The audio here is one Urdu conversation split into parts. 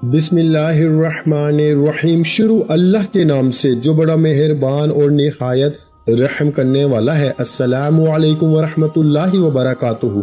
بسم اللہ الرحمن الرحیم۔ شروع اللہ کے نام سے جو بڑا مہربان اور نہایت رحم کرنے والا ہے۔ السلام علیکم ورحمۃ اللہ وبرکاتہ۔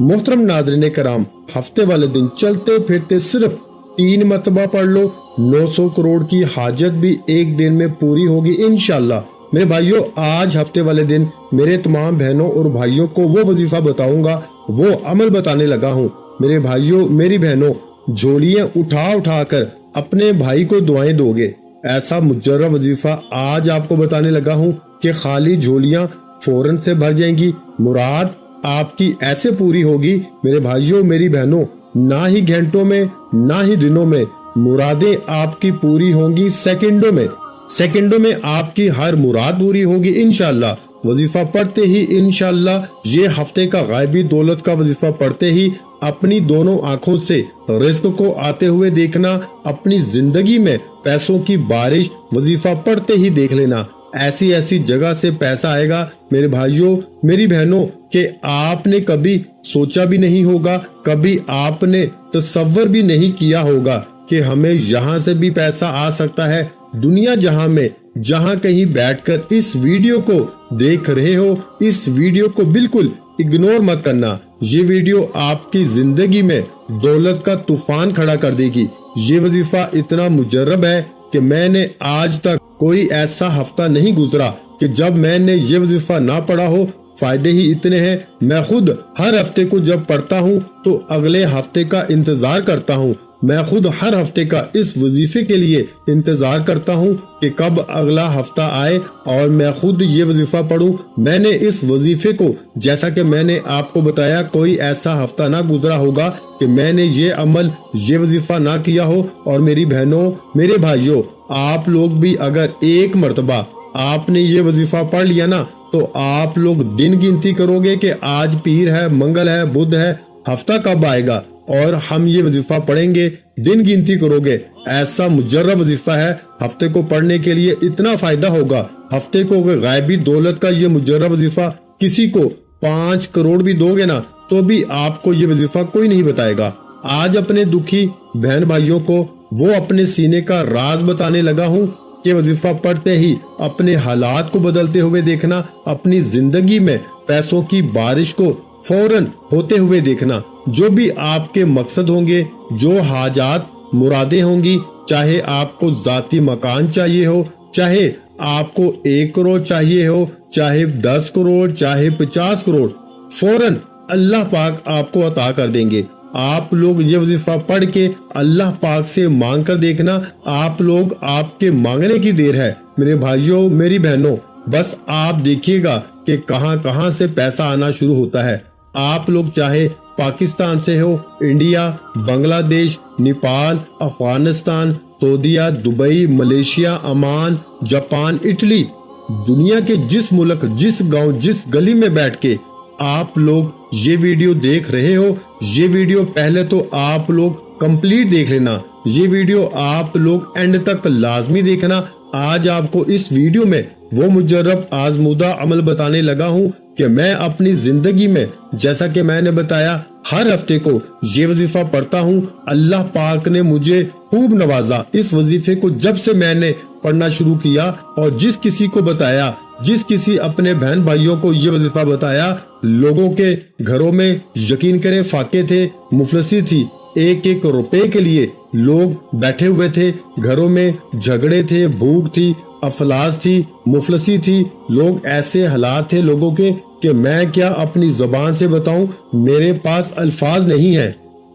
محترم ناظرین کرام، ہفتے والے دن چلتے پھرتے صرف 3 مرتبہ پڑھ لو، 900 کروڑ کی حاجت بھی ایک دن میں پوری ہوگی انشاءاللہ۔ میرے بھائیوں، آج ہفتے والے دن میرے تمام بہنوں اور بھائیوں کو وہ وظیفہ بتاؤں گا، وہ عمل بتانے لگا ہوں۔ میرے بھائیوں، میری بہنوں، جھولیاں اٹھا اٹھا کر اپنے بھائی کو دعائیں دو گے۔ ایسا مجرب وظیفہ آج آپ کو بتانے لگا ہوں کہ خالی جھولیاں فوراً سے بھر جائیں گی، مراد آپ کی ایسے پوری ہوگی میرے بھائیوں میری بہنوں، نہ ہی گھنٹوں میں نہ ہی دنوں میں، مرادیں آپ کی پوری ہوں گی سیکنڈوں میں آپ کی ہر مراد پوری ہوگی انشاءاللہ۔ وظیفہ پڑھتے ہی انشاءاللہ، یہ ہفتے کا غائبی دولت کا وظیفہ پڑھتے ہی اپنی دونوں آنکھوں سے رزق کو آتے ہوئے دیکھنا، اپنی زندگی میں پیسوں کی بارش وظیفہ پڑھتے ہی دیکھ لینا۔ ایسی جگہ سے پیسہ آئے گا میرے بھائیوں میری بہنوں کہ آپ نے کبھی سوچا بھی نہیں ہوگا، کبھی آپ نے تصور بھی نہیں کیا ہوگا کہ ہمیں یہاں سے بھی پیسہ آ سکتا ہے۔ دنیا جہاں میں جہاں کہیں بیٹھ کر اس ویڈیو کو دیکھ رہے ہو، اس ویڈیو کو بالکل اگنور مت کرنا۔ یہ ویڈیو آپ کی زندگی میں دولت کا طوفان کھڑا کر دے گی۔ یہ وظیفہ اتنا مجرب ہے کہ میں نے آج تک کوئی ایسا ہفتہ نہیں گزرا کہ جب میں نے یہ وظیفہ نہ پڑھا ہو۔ فائدے ہی اتنے ہیں، میں خود ہر ہفتے کو جب پڑھتا ہوں تو اگلے ہفتے کا انتظار کرتا ہوں۔ میں خود ہر ہفتے کا اس وظیفے کے لیے انتظار کرتا ہوں کہ کب اگلا ہفتہ آئے اور میں خود یہ وظیفہ پڑھوں۔ میں نے اس وظیفے کو، جیسا کہ میں نے آپ کو بتایا، کوئی ایسا ہفتہ نہ گزرا ہوگا کہ میں نے یہ عمل، یہ وظیفہ نہ کیا ہو۔ اور میری بہنوں میرے بھائیوں، آپ لوگ بھی اگر ایک مرتبہ آپ نے یہ وظیفہ پڑھ لیا نا تو آپ لوگ دن گنتی کرو گے کہ آج پیر ہے، منگل ہے، بدھ ہے، ہفتہ کب آئے گا اور ہم یہ وظیفہ پڑھیں گے، دن گنتی کرو گے۔ ایسا مجرب وظیفہ ہے، ہفتے کو پڑھنے کے لیے اتنا فائدہ ہوگا۔ ہفتے کو غائبی دولت کا یہ مجرب وظیفہ کسی کو 5 کروڑ بھی دو گے نا تو بھی آپ کو یہ وظیفہ کوئی نہیں بتائے گا۔ آج اپنے دکھی بہن بھائیوں کو وہ اپنے سینے کا راز بتانے لگا ہوں کہ وظیفہ پڑھتے ہی اپنے حالات کو بدلتے ہوئے دیکھنا، اپنی زندگی میں پیسوں کی بارش کو فوراً ہوتے ہوئے دیکھنا۔ جو بھی آپ کے مقصد ہوں گے، جو حاجات مرادیں ہوں گی، چاہے آپ کو ذاتی مکان چاہیے ہو، چاہے آپ کو 1 کروڑ چاہیے ہو، چاہے 10 کروڑ، چاہے 50 کروڑ، فوراً اللہ پاک آپ کو عطا کر دیں گے۔ آپ لوگ یہ وظیفہ پڑھ کے اللہ پاک سے مانگ کر دیکھنا، آپ لوگ آپ کے مانگنے کی دیر ہے میرے بھائیوں میری بہنوں۔ بس آپ دیکھیے گا کہ کہاں کہاں سے پیسہ آنا شروع ہوتا ہے۔ آپ لوگ چاہے پاکستان سے ہو، انڈیا، بنگلہ دیش، نیپال، افغانستان، سعودیہ، Dubai, Malaysia, Oman, Japan, Italy, دنیا کے جس ملک، جس گاؤں، جس گلی میں بیٹھ کے آپ لوگ یہ ویڈیو دیکھ رہے ہو، یہ ویڈیو پہلے تو آپ لوگ کمپلیٹ دیکھ لینا، یہ ویڈیو آپ لوگ اینڈ تک لازمی دیکھنا۔ آج آپ کو اس ویڈیو میں وہ مجرب آزمودہ عمل بتانے لگا ہوں کہ میں اپنی زندگی میں، جیسا کہ میں نے بتایا، ہر ہفتے کو یہ وظیفہ پڑھتا ہوں۔ اللہ پاک نے مجھے خوب نوازا۔ اس وظیفے کو جب سے میں نے پڑھنا شروع کیا اور جس کسی کو بتایا، جس کسی اپنے بہن بھائیوں کو یہ وظیفہ بتایا، لوگوں کے گھروں میں یقین کریں فاقے تھے، مفلسی تھی، 1 روپے کے لیے لوگ بیٹھے ہوئے تھے، گھروں میں جھگڑے تھے، بھوک تھی، افلاس تھی، مفلسی تھی، لوگ ایسے حالات تھے لوگوں کے کہ میں کیا اپنی زبان سے بتاؤں، میرے پاس الفاظ نہیں ہیں۔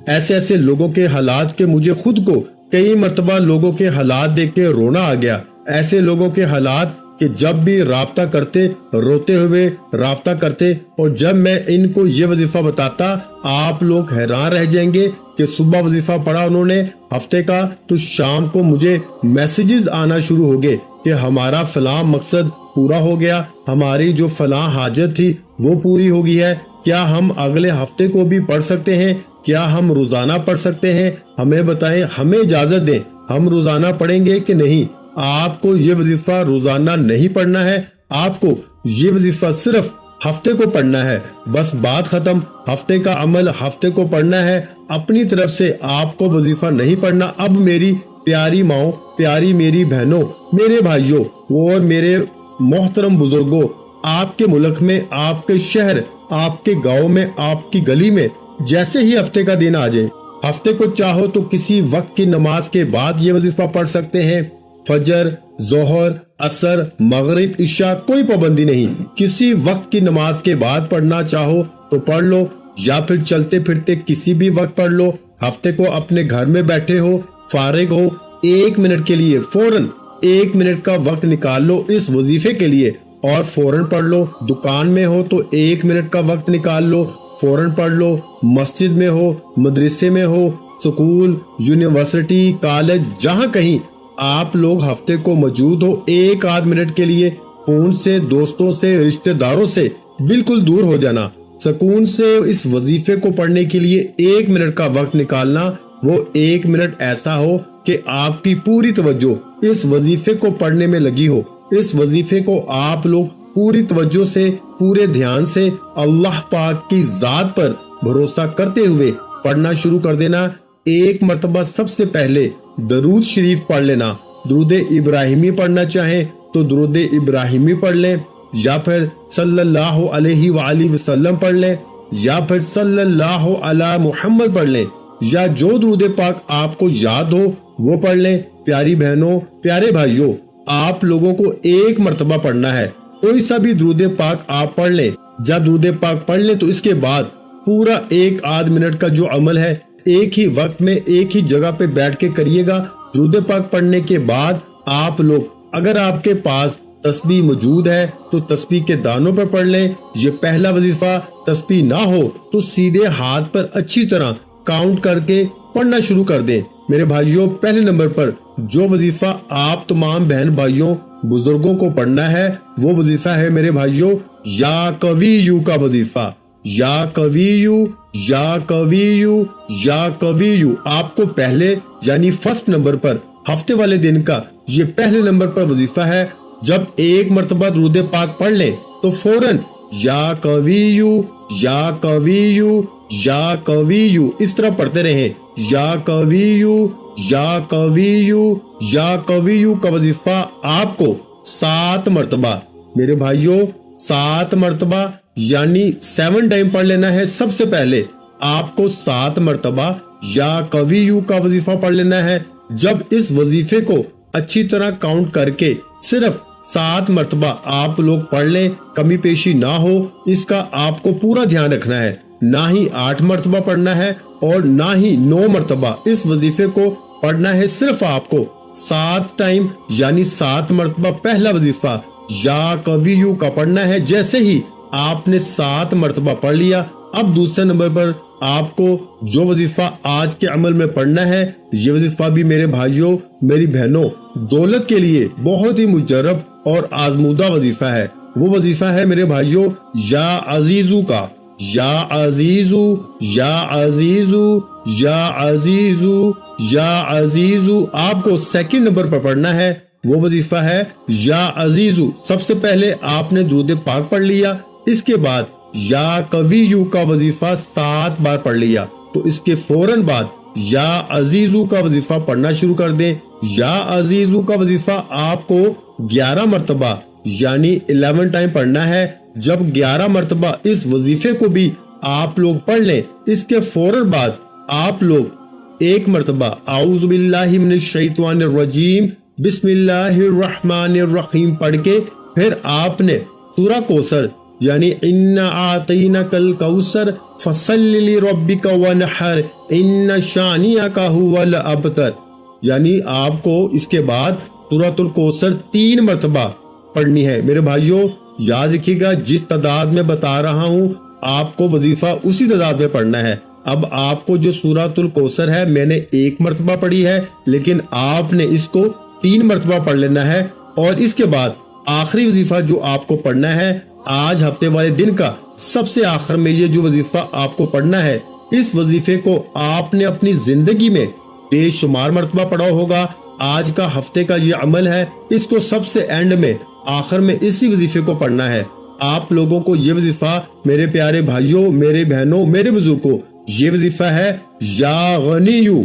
ایسے لوگوں کے حالات کہ مجھے خود کو کئی مرتبہ لوگوں کے حالات دیکھ کے رونا آ گیا۔ ایسے لوگوں کے حالات کہ جب بھی رابطہ کرتے، روتے ہوئے رابطہ کرتے، اور جب میں ان کو یہ وظیفہ بتاتا آپ لوگ حیران رہ جائیں گے کہ صبح وظیفہ پڑھا انہوں نے ہفتے کا تو شام کو مجھے میسیجز آنا شروع ہو گئے کہ ہمارا فلاں مقصد پورا ہو گیا، ہماری جو فلاں حاجت تھی وہ پوری ہو گئی ہے، کیا ہم اگلے ہفتے کو بھی پڑھ سکتے ہیں، کیا ہم روزانہ پڑھ سکتے ہیں، ہمیں بتائیں، ہمیں اجازت دیں، ہم روزانہ پڑھیں گے کہ نہیں۔ آپ کو یہ وظیفہ روزانہ نہیں پڑھنا ہے، آپ کو یہ وظیفہ صرف ہفتے کو پڑھنا ہے، بس بات ختم۔ ہفتے کا عمل ہفتے کو پڑھنا ہے، اپنی طرف سے آپ کو وظیفہ نہیں پڑھنا۔ اب میری پیاری ماؤں، پیاری میری بہنوں، میرے بھائیوں اور میرے محترم بزرگوں، آپ کے ملک میں، آپ کے شہر، آپ کے گاؤں میں، آپ کی گلی میں جیسے ہی ہفتے کا دن آ جائے، ہفتے کو چاہو تو کسی وقت کی نماز کے بعد یہ وظیفہ پڑھ سکتے ہیں۔ فجر، ظہر، عصر، مغرب، عشاء، کوئی پابندی نہیں، کسی وقت کی نماز کے بعد پڑھنا چاہو تو پڑھ لو، یا پھر چلتے پھرتے کسی بھی وقت پڑھ لو۔ ہفتے کو اپنے گھر میں بیٹھے ہو، فارغ ہو، 1 منٹ کے لیے فوراً 1 منٹ کا وقت نکال لو اس وظیفے کے لیے اور فوراً پڑھ لو۔ دکان میں ہو تو 1 منٹ کا وقت نکال لو، فوراً پڑھ لو۔ مسجد میں ہو، مدرسے میں ہو، سکول، یونیورسٹی، کالج، جہاں کہیں آپ لوگ ہفتے کو موجود ہو، 1 منٹ کے لیے فون سے، دوستوں سے، رشتہ داروں سے بالکل دور ہو جانا، سکون سے اس وظیفے کو پڑھنے کے لیے 1 منٹ کا وقت نکالنا۔ وہ 1 منٹ ایسا ہو کہ آپ کی پوری توجہ اس وظیفے کو پڑھنے میں لگی ہو، اس وظیفے کو آپ لوگ پوری توجہ سے، پورے دھیان سے اللہ پاک کی ذات پر بھروسہ کرتے ہوئے پڑھنا شروع کر دینا۔ 1 مرتبہ سب سے پہلے درود شریف پڑھ لینا، درود ابراہیمی پڑھنا چاہیں تو درود ابراہیمی پڑھ لیں، یا پھر صلی اللہ علیہ وآلہ وسلم پڑھ لیں، یا پھر صلی اللہ علی محمد پڑھ لیں، یا جو درود پاک آپ کو یاد ہو وہ پڑھ لیں۔ پیاری بہنوں، پیارے بھائیوں، آپ لوگوں کو 1 مرتبہ پڑھنا ہے، کوئی سا بھی درود پاک آپ پڑھ لیں۔ جب درود پاک پڑھ لیں تو اس کے بعد پورا 1 منٹ کا جو عمل ہے ایک ہی وقت میں ایک ہی جگہ پہ بیٹھ کے کریے گا۔ درود پاک پڑھنے کے بعد آپ لوگ، اگر آپ کے پاس تسبیح موجود ہے تو تسبیح کے دانوں پر پڑھ لیں۔ یہ پہلا وظیفہ، تسبیح نہ ہو تو سیدھے ہاتھ پر اچھی طرح کاؤنٹ کر کے پڑھنا شروع کر دیں۔ میرے بھائیوں، پہلے نمبر پر جو وظیفہ آپ تمام بہن بھائیوں بزرگوں کو پڑھنا ہے وہ وظیفہ ہے میرے بھائیوں یا قویو کا وظیفہ۔ یا قویو، یا قویو، یا قویو آپ کو پہلے یعنی فرسٹ نمبر پر ہفتے والے دن کا یہ پہلے نمبر پر وظیفہ ہے۔ جب 1 مرتبہ درود پاک پڑھ لیں تو فوراً یا قویو، یا قویو، یا قویو اس طرح پڑھتے رہیں۔ یا قویو، یا قویو، یا قویو کا وظیفہ آپ کو 7 مرتبہ، میرے بھائیوں 7 مرتبہ یعنی 7 ٹائم پڑھ لینا ہے۔ سب سے پہلے آپ کو 7 مرتبہ یا قویو کا وظیفہ پڑھ لینا ہے۔ جب اس وظیفے کو اچھی طرح کاؤنٹ کر کے صرف 7 مرتبہ آپ لوگ پڑھ لیں، کمی پیشی نہ ہو، اس کا آپ کو پورا دھیان رکھنا ہے۔ نہ ہی 8 مرتبہ پڑھنا ہے اور نہ ہی 9 مرتبہ اس وظیفے کو پڑھنا ہے، صرف آپ کو 7 ٹائم یعنی 7 مرتبہ پہلا وظیفہ یا قویو کا پڑھنا ہے۔ جیسے ہی آپ نے 7 مرتبہ پڑھ لیا، اب دوسرے نمبر پر آپ کو جو وظیفہ آج کے عمل میں پڑھنا ہے، یہ وظیفہ بھی میرے بھائیوں میری بہنوں دولت کے لیے بہت ہی مجرب اور آزمودہ وظیفہ ہے۔ وہ وظیفہ ہے میرے بھائیوں یا عزیزو کا۔ یا عزیزو، یا عزیزو، یا عزیزو، یا عزیزو آپ کو سیکنڈ نمبر پر پڑھنا ہے۔ وہ وظیفہ ہے یا عزیزو۔ سب سے پہلے آپ نے درود پاک پڑھ لیا، اس کے بعد یا قویو کا وظیفہ 7 بار پڑھ لیا تو اس کے فوراً بعد یا عزیزو کا وظیفہ پڑھنا شروع کر دیں۔ یا عزیزو کا وظیفہ آپ کو 11 مرتبہ یعنی 11 ٹائم پڑھنا ہے۔ جب 11 مرتبہ اس وظیفے کو بھی آپ لوگ پڑھ لیں، اس کے فوراً بعد آپ لوگ 1 مرتبہ اعوذ باللہ من الشیطان الرجیم بسم اللہ الرحمن الرحیم پڑھ کے پھر آپ نے سورہ کوثر یعنی اِنَّا أَعْطَيْنَاكَ الْكَوْثَرَ فَصَلِّ لِرَبِّكَ وَانْحَرْ إِنَّ شَانِئَكَ هُوَ الْأَبْتَرُ یعنی آپ کو اس کے بعد سورۃ الکوثر 3 مرتبہ پڑھنی ہے۔ میرے بھائیوں یاد رکھیے گا، جس تعداد میں بتا رہا ہوں آپ کو وظیفہ اسی تعداد میں پڑھنا ہے۔ اب آپ کو جو سورۃ الکوثر ہے میں نے 1 مرتبہ پڑھی ہے، لیکن آپ نے اس کو 3 مرتبہ پڑھ لینا ہے۔ اور اس کے بعد آخری وظیفہ جو آپ کو پڑھنا ہے آج ہفتے والے دن کا سب سے آخر میں، یہ جو وظیفہ آپ کو پڑھنا ہے، اس وظیفے کو آپ نے اپنی زندگی میں بے شمار مرتبہ پڑھا ہوگا۔ آج کا ہفتے کا یہ عمل ہے، اس کو سب سے اینڈ میں آخر میں اسی وظیفے کو پڑھنا ہے۔ آپ لوگوں کو یہ وظیفہ، میرے پیارے بھائیوں، میرے بہنوں، میرے بزرگوں، یہ وظیفہ ہے یا غنیو،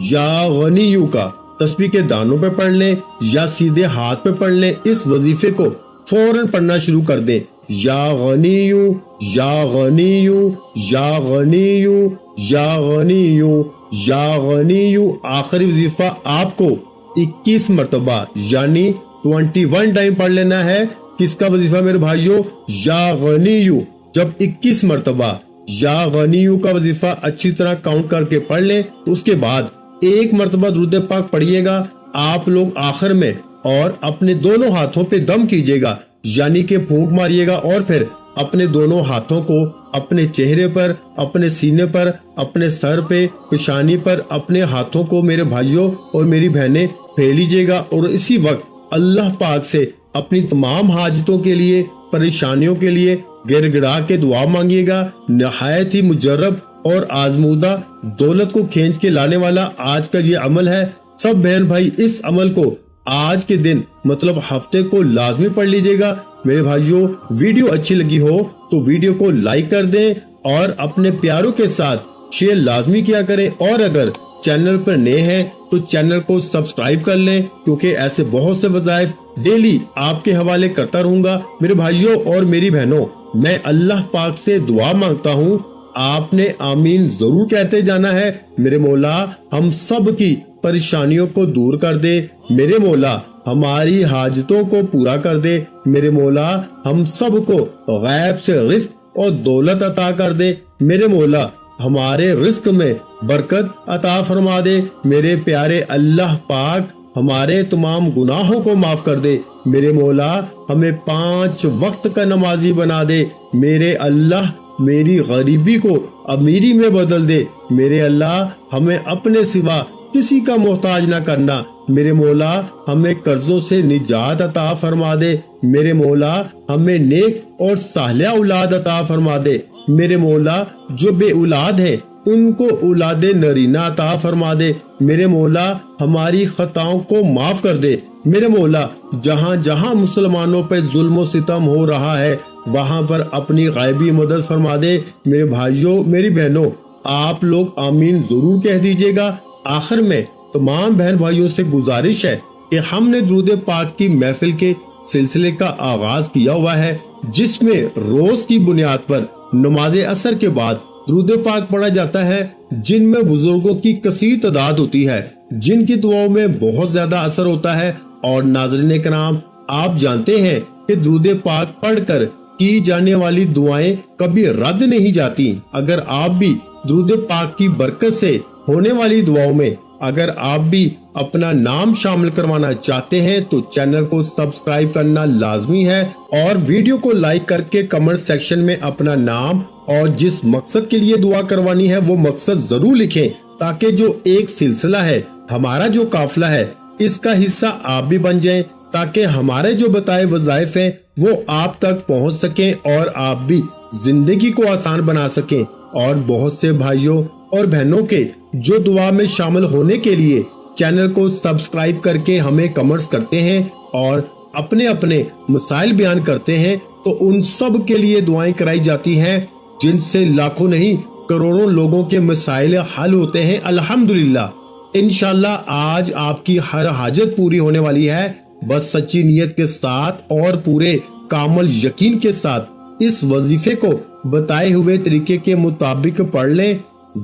یا غنیو کا تسبیح کے دانوں پہ پڑھ لیں یا سیدھے ہاتھ پہ پڑھ لیں۔ اس وظیفے کو فوراً پڑھنا شروع کر دیں، یا غنیو، یا غنیو، یا غنیو، یا غنیو، یا غنیو۔ آخری وظیفہ آپ کو 21 مرتبہ یعنی 21 ٹائم پڑھ لینا ہے۔ کس کا وظیفہ میرے بھائیوں؟ یا غنیو۔ جب 21 مرتبہ یا غنیو کا وظیفہ اچھی طرح کاؤنٹ کر کے پڑھ لیں تو اس کے بعد ایک مرتبہ درود پاک پڑھیے گا آپ لوگ آخر میں، اور اپنے دونوں ہاتھوں پہ دم کیجیے گا، یعنی کہ پھونک ماریے گا، اور پھر اپنے دونوں ہاتھوں کو اپنے چہرے پر، اپنے سینے پر، اپنے سر پہ، پیشانی پر اپنے ہاتھوں کو میرے بھائیوں اور میری بہنیں پھیر لیجیے گا، اور اسی وقت اللہ پاک سے اپنی تمام حاجتوں کے لیے، پریشانیوں کے لیے گر گڑا کے دعا مانگیے گا۔ نہایت ہی مجرب اور آزمودہ، دولت کو کھینچ کے لانے والا آج کا یہ عمل ہے۔ سب بہن بھائی اس عمل کو آج کے دن مطلب ہفتے کو لازمی پڑھ لیجیے گا۔ میرے بھائیوں، ویڈیو اچھی لگی ہو تو ویڈیو کو لائک کر دیں اور اپنے پیاروں کے ساتھ شیئر لازمی کیا کریں، اور اگر چینل پر نئے ہیں تو چینل کو سبسکرائب کر لیں، کیونکہ ایسے بہت سے وظائف ڈیلی آپ کے حوالے کرتا رہوں گا۔ میرے بھائیوں اور میری بہنوں، میں اللہ پاک سے دعا مانگتا ہوں، آپ نے آمین ضرور کہتے جانا ہے۔ میرے مولا ہم سب کی پریشانیوں کو دور کر دے، میرے مولا ہماری حاجتوں کو پورا کر دے، میرے مولا ہم سب کو غیب سے رزق اور دولت عطا کر دے، میرے مولا ہمارے رزق میں برکت عطا فرما دے، میرے پیارے اللہ پاک ہمارے تمام گناہوں کو معاف کر دے، میرے مولا ہمیں 5 وقت کا نمازی بنا دے، میرے اللہ میری غریبی کو امیری میں بدل دے، میرے اللہ ہمیں اپنے سوا کسی کا محتاج نہ کرنا، میرے مولا ہمیں قرضوں سے نجات عطا فرما دے، میرے مولا ہمیں نیک اور صالح اولاد عطا فرما دے، میرے مولا جو بے اولاد ہیں ان کو اولاد نرینہ عطا فرما دے، میرے مولا ہماری خطاؤں کو معاف کر دے، میرے مولا جہاں جہاں مسلمانوں پہ ظلم و ستم ہو رہا ہے وہاں پر اپنی غیبی مدد فرما دے۔ میرے بھائیوں میری بہنوں، آپ لوگ آمین ضرور کہہ دیجیے گا۔ آخر میں تمام بہن بھائیوں سے گزارش ہے کہ ہم نے درود پاک کی محفل کے سلسلے کا آغاز کیا ہوا ہے، جس میں روز کی بنیاد پر نماز عصر کے بعد درود پاک پڑھا جاتا ہے، جن میں بزرگوں کی کثیر تعداد ہوتی ہے، جن کی دعاؤں میں بہت زیادہ اثر ہوتا ہے۔ اور ناظرین کرام، آپ جانتے ہیں کہ درود پاک پڑھ کر کی جانے والی دعائیں کبھی رد نہیں جاتی۔ اگر آپ بھی درود پاک کی برکت سے ہونے والی دعاؤں میں اگر آپ بھی اپنا نام شامل کروانا چاہتے ہیں تو چینل کو سبسکرائب کرنا لازمی ہے، اور ویڈیو کو لائک کر کے کمنٹ سیکشن میں اپنا نام اور جس مقصد کے لیے دعا کروانی ہے وہ مقصد ضرور لکھیں، تاکہ جو ایک سلسلہ ہے، ہمارا جو قافلہ ہے، اس کا حصہ آپ بھی بن جائیں، تاکہ ہمارے جو بتائے وظائف ہیں وہ آپ تک پہنچ سکیں اور آپ بھی زندگی کو آسان بنا سکیں۔ اور بہت سے بھائیوں اور بہنوں کے جو دعا میں شامل ہونے کے لیے چینل کو سبسکرائب کر کے ہمیں کمنٹس کرتے ہیں اور اپنے اپنے مسائل بیان کرتے ہیں، تو ان سب کے لیے دعائیں کرائی جاتی ہیں، جن سے لاکھوں نہیں کروڑوں لوگوں کے مسائل حل ہوتے ہیں الحمدللہ۔ انشاءاللہ آج آپ کی ہر حاجت پوری ہونے والی ہے، بس سچی نیت کے ساتھ اور پورے کامل یقین کے ساتھ اس وظیفے کو بتائے ہوئے طریقے کے مطابق پڑھ لیں۔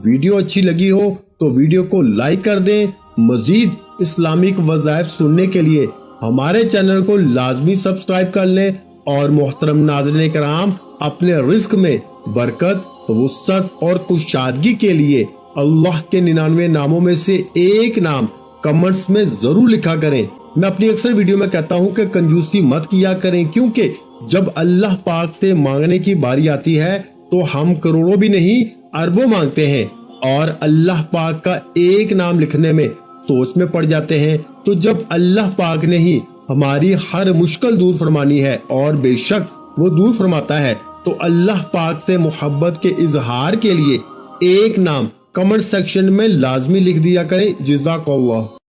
ویڈیو اچھی لگی ہو تو ویڈیو کو لائک کر دیں۔ مزید اسلامک وظائف سننے کے لیے ہمارے چینل کو لازمی سبسکرائب کر لیں، اور محترم ناظرین کرام، اپنے رزق میں برکت، وسعت اور کشادگی کے لیے اللہ کے 99 ناموں میں سے ایک نام کمنٹس میں ضرور لکھا کریں۔ میں اپنی اکثر ویڈیو میں کہتا ہوں کہ کنجوسی مت کیا کریں، کیونکہ جب اللہ پاک سے مانگنے کی باری آتی ہے تو ہم کروڑوں بھی نہیں اربوں مانگتے ہیں، اور اللہ پاک کا ایک نام لکھنے میں سوچ میں پڑ جاتے ہیں۔ تو جب اللہ پاک نے ہی ہماری ہر مشکل دور فرمانی ہے، اور بے شک وہ دور فرماتا ہے، تو اللہ پاک سے محبت کے اظہار کے لیے ایک نام کمنٹ سیکشن میں لازمی لکھ دیا کریں۔ جزاک اللہ۔